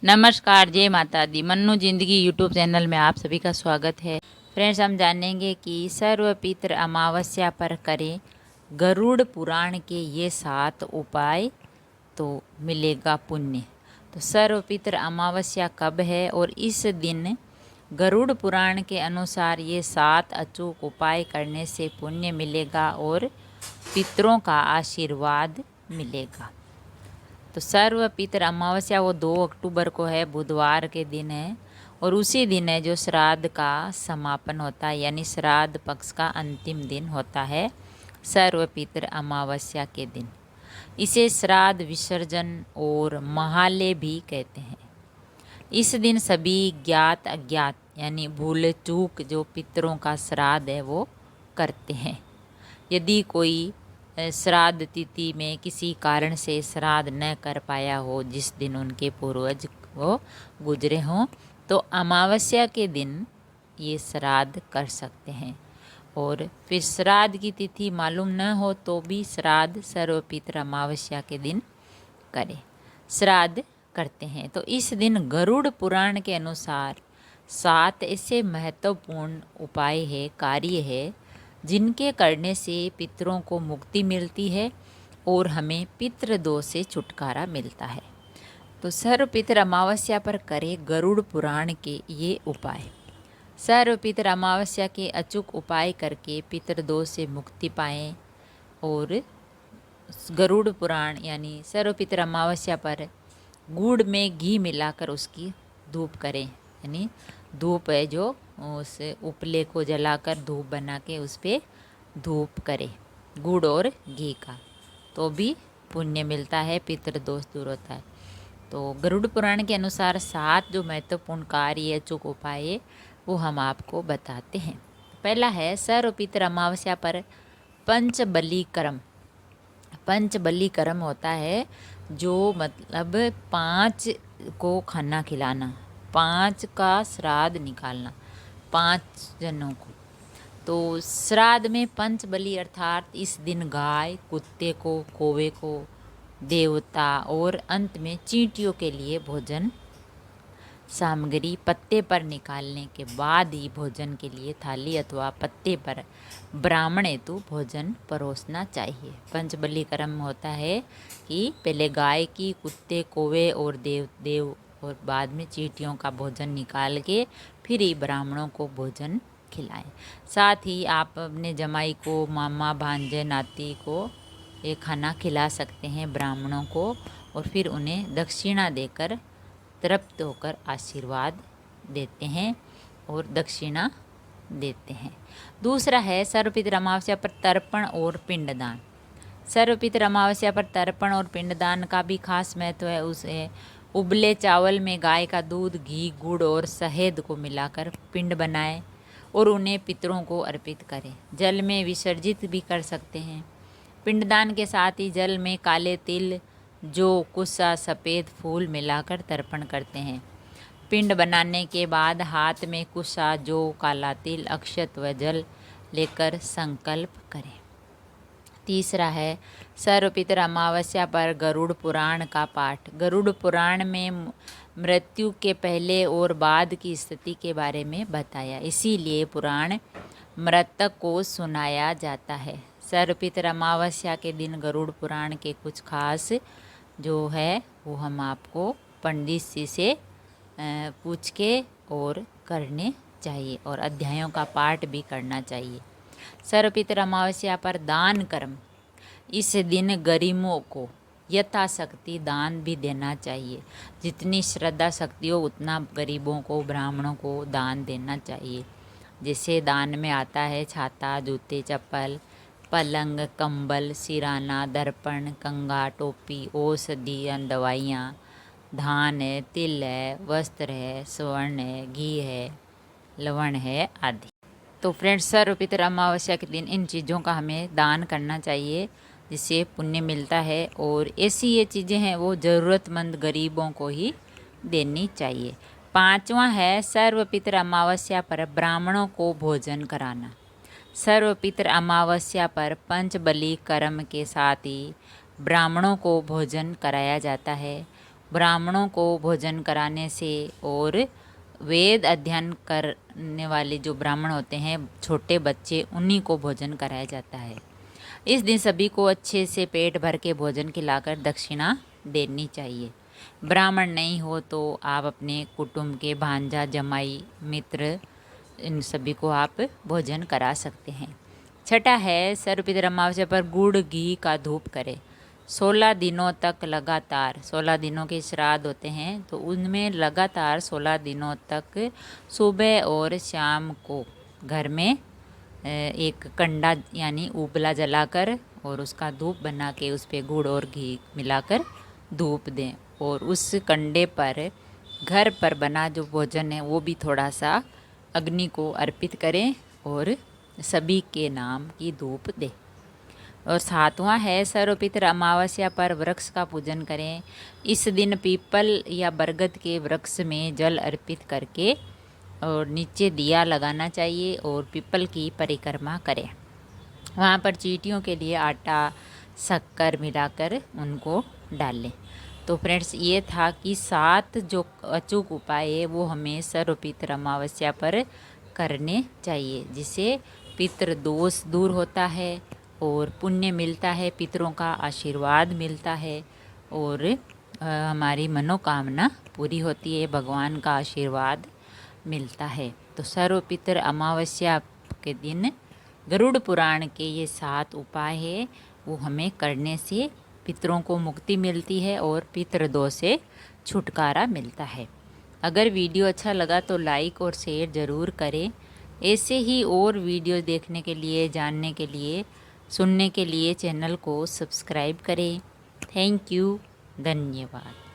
नमस्कार, जय माता दी। मन्नू जिंदगी यूट्यूब चैनल में आप सभी का स्वागत है। फ्रेंड्स, हम जानेंगे कि सर्वपित्र अमावस्या पर करें गरुड़ पुराण के ये 7 उपाय तो मिलेगा पुण्य। तो सर्वपित्र अमावस्या कब है और इस दिन गरुड़ पुराण के अनुसार ये 7 अचूक उपाय करने से पुण्य मिलेगा और पितरों का आशीर्वाद मिलेगा। तो सर्वपितर अमावस्या वो 2 अक्टूबर को है, बुधवार के दिन है और उसी दिन है जो श्राद्ध का समापन होता है, यानी श्राद्ध पक्ष का अंतिम दिन होता है सर्वपितर अमावस्या के दिन। इसे श्राद्ध विसर्जन और महालय भी कहते हैं। इस दिन सभी ज्ञात अज्ञात यानी भूल चूक जो पितरों का श्राद्ध है वो करते हैं। यदि कोई श्राद्ध तिथि में किसी कारण से श्राद्ध न कर पाया हो, जिस दिन उनके पूर्वज वो गुजरे हों, तो अमावस्या के दिन ये श्राद्ध कर सकते हैं। और फिर श्राद्ध की तिथि मालूम न हो तो भी श्राद्ध सर्वपित्र अमावस्या के दिन करें, श्राद्ध करते हैं। तो इस दिन गरुड़ पुराण के अनुसार 7 ऐसे महत्वपूर्ण उपाय है, कार्य है, जिनके करने से पितरों को मुक्ति मिलती है और हमें पितृदोष से छुटकारा मिलता है। तो सर्वपितर अमावस्या पर करें गरुड़ पुराण के ये उपाय। सर्वपितर अमावस्या के अचूक उपाय करके पितृदोष से मुक्ति पाएं और गरुड़ पुराण यानी सर्वपितर अमावस्या पर गुड़ में घी मिलाकर उसकी धूप करें, यानी धूप है जो उस उपले को जलाकर धूप बना के उस पर धूप करें गुड़ और घी का, तो भी पुण्य मिलता है, पितृदोष दूर होता है। तो गरुड़ पुराण के अनुसार 7 जो महत्वपूर्ण कार्य अचूक उपाय वो हम आपको बताते हैं। पहला है सर्वपितर अमावस्या पर पंचबली कर्म। पंचबली कर्म होता है जो मतलब 5 को खाना खिलाना, 5 का श्राद्ध निकालना, 5 जनों को। तो श्राद्ध में पंचबली अर्थात इस दिन गाय, कुत्ते को, कौवे को, देवता और अंत में चींटियों के लिए भोजन सामग्री पत्ते पर निकालने के बाद ही भोजन के लिए थाली अथवा पत्ते पर ब्राह्मण हेतु भोजन परोसना चाहिए। पंचबली कर्म होता है कि पहले गाय की, कुत्ते, कौवे और देव और बाद में चींटियों का भोजन निकाल के फिर ही ब्राह्मणों को भोजन खिलाएं। साथ ही आप अपने जमाई को, मामा, भांजे, नाती को ये खाना खिला सकते हैं ब्राह्मणों को, और फिर उन्हें दक्षिणा देकर तृप्त होकर आशीर्वाद देते हैं और दक्षिणा देते हैं। दूसरा है सर्वपितर अमावस्या पर तर्पण और पिंडदान। सर्वपितर अमावस्या पर तर्पण और पिंडदान का भी खास महत्व है। उसे उबले चावल में गाय का दूध, घी, गुड़ और शहद को मिलाकर पिंड बनाएं और उन्हें पितरों को अर्पित करें। जल में विसर्जित भी कर सकते हैं। पिंडदान के साथ ही जल में काले तिल, जौ, कुस्सा, सफ़ेद फूल मिलाकर तर्पण करते हैं। पिंड बनाने के बाद हाथ में कुस्सा, जौ, काला तिल, अक्षत व जल लेकर संकल्प करें। तीसरा है सर्वपितर अमावस्या पर गरुड़ पुराण का पाठ। गरुड़ पुराण में मृत्यु के पहले और बाद की स्थिति के बारे में बताया, इसीलिए पुराण मृतक को सुनाया जाता है। सर्वपितर अमावस्या के दिन गरुड़ पुराण के कुछ खास जो है वो हम आपको पंडित जी से पूछ के और करने चाहिए और अध्यायों का पाठ भी करना चाहिए। सर्वपितर अमावस्या पर दान कर्म। इस दिन गरीबों को यथाशक्ति दान भी देना चाहिए। जितनी श्रद्धा शक्ति हो उतना गरीबों को, ब्राह्मणों को दान देना चाहिए। जैसे दान में आता है छाता, जूते, चप्पल, पलंग, कंबल, सिराना, दर्पण, कंघा, टोपी, औषधि, दवाइयाँ, धान है, तिल है, वस्त्र है, स्वर्ण है, घी है, लवण है आदि। तो फ्रेंड्स, सर्वपितर अमावस्या के दिन इन चीज़ों का हमें दान करना चाहिए, जिससे पुण्य मिलता है। और ऐसी ये चीज़ें हैं वो ज़रूरतमंद गरीबों को ही देनी चाहिए। 5वां है सर्वपितर अमावस्या पर ब्राह्मणों को भोजन कराना। सर्वपितर अमावस्या पर पंचबली कर्म के साथ ही ब्राह्मणों को भोजन कराया जाता है ब्राह्मणों को भोजन कराने से और वेद अध्ययन करने वाले जो ब्राह्मण होते हैं, छोटे बच्चे, उन्हीं को भोजन कराया जाता है। इस दिन सभी को अच्छे से पेट भर के भोजन खिलाकर दक्षिणा देनी चाहिए। ब्राह्मण नहीं हो तो आप अपने कुटुंब के भांजा, जमाई, मित्र, इन सभी को आप भोजन करा सकते हैं। छठा है, सर्वपितर अमावस्या पर गुड़ घी का धूप करें। 16 दिनों तक लगातार, 16 दिनों के श्राद्ध होते हैं, तो उनमें लगातार 16 दिनों तक सुबह और शाम को घर में एक कंडा यानी उपला जलाकर और उसका धूप बना के उस पर गुड़ और घी मिलाकर धूप दें, और उस कंडे पर घर पर बना जो भोजन है वो भी थोड़ा सा अग्नि को अर्पित करें और सभी के नाम की धूप दें। और सातवां है, सर्वपितर अमावस्या पर वृक्ष का पूजन करें। इस दिन पीपल या बरगद के वृक्ष में जल अर्पित करके और नीचे दिया लगाना चाहिए और पीपल की परिक्रमा करें। वहाँ पर चींटियों के लिए आटा, शक्कर मिलाकर उनको डालें। तो फ्रेंड्स, ये था कि 7 जो अचूक उपाय है वो हमें सर्वपितर अमावस्या पर करने चाहिए, जिससे पितृ दोष दूर होता है और पुण्य मिलता है, पितरों का आशीर्वाद मिलता है और हमारी मनोकामना पूरी होती है, भगवान का आशीर्वाद मिलता है। तो सर्वपितर अमावस्या के दिन गरुड़ पुराण के ये 7 उपाय है वो हमें करने से पितरों को मुक्ति मिलती है और पितृदोष से छुटकारा मिलता है। अगर वीडियो अच्छा लगा तो लाइक और शेयर ज़रूर करें। ऐसे ही और वीडियो देखने के लिए, जानने के लिए, सुनने के लिए चैनल को सब्सक्राइब करें। थैंक यू, धन्यवाद।